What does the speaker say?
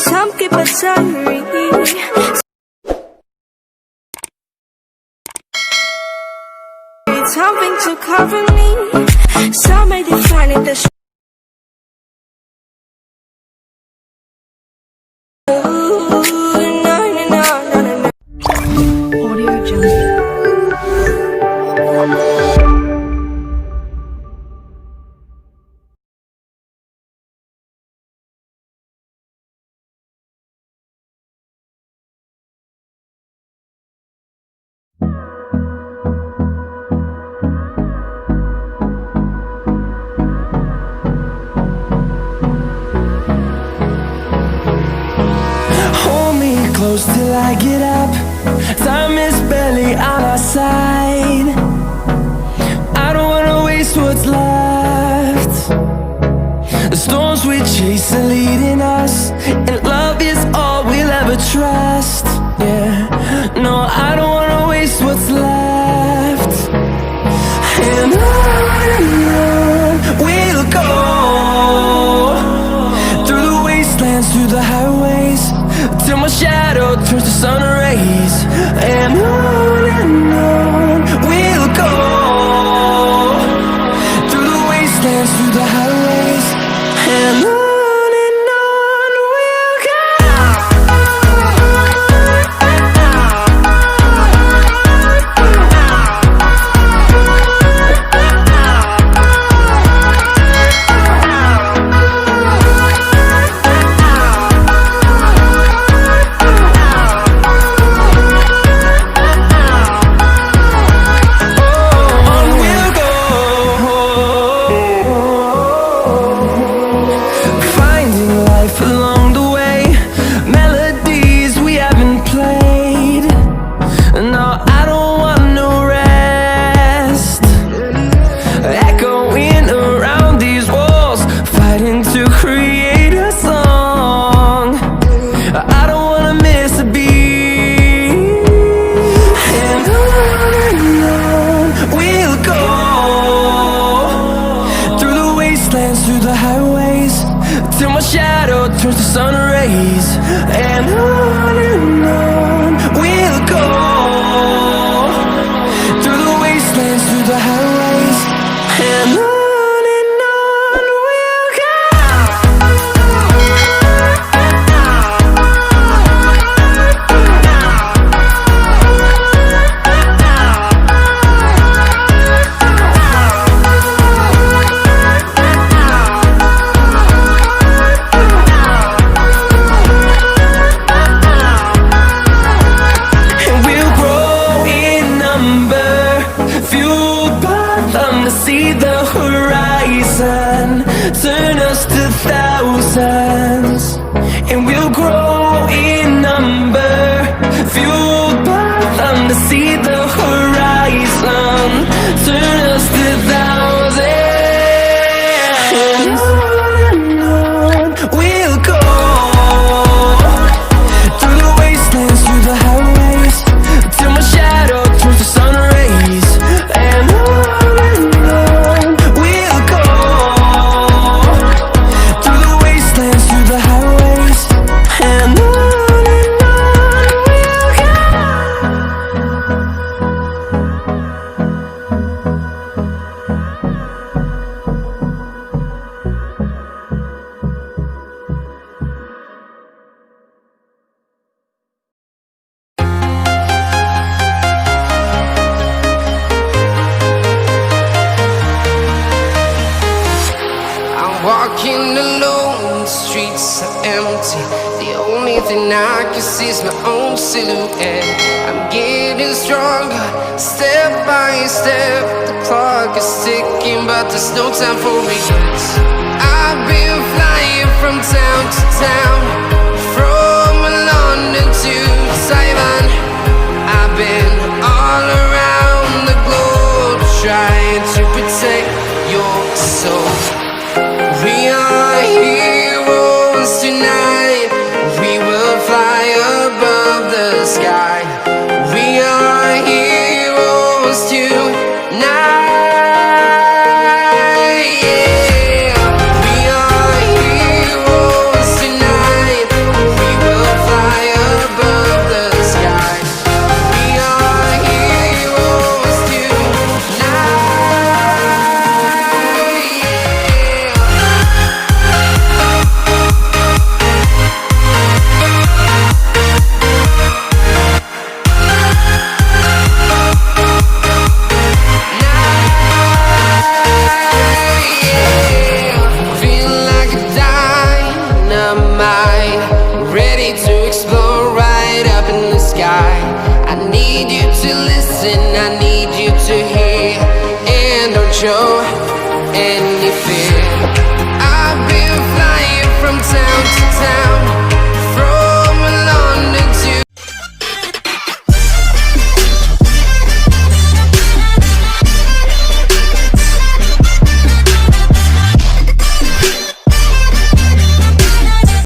सबके पसंद something to cover me. Some may define it as till I get up. Time is barely on our side. I don't wanna waste what's left. The storms we chase are leading us, and love is all we'll ever trust. Yeah, no, I don't wanna waste what's left. And on we'll go, through the wastelands, through the highways, till my shadow turns to sun rays. And on we'll go, through the wastelands, through the highways, and on we'll go. Through the highways, till my shadow turns to sun rays. And on we'll go, through the wastelands, through the highways, and on we'll go. See the horizon, turn us to thousands, and we'll grow in number, fueled by them. To see the horizon, turn us to thousands, and on we'll go, through the wastelands, through the highways, till my shadow turns to sun rays. And walking alone, the streets are empty. The only thing I can see is my own silhouette. I'm getting stronger, step by step. The clock is ticking, but there's no time for regrets. I've been flying from town to town, from London to Taiwan. I've been all around the globe, trying to protect your soul. We are heroes tonight. We will fly above the sky. We are heroes tonight. Yeah. We are heroes tonight. mind, ready to explore right up in the sky. I need you to listen, I need you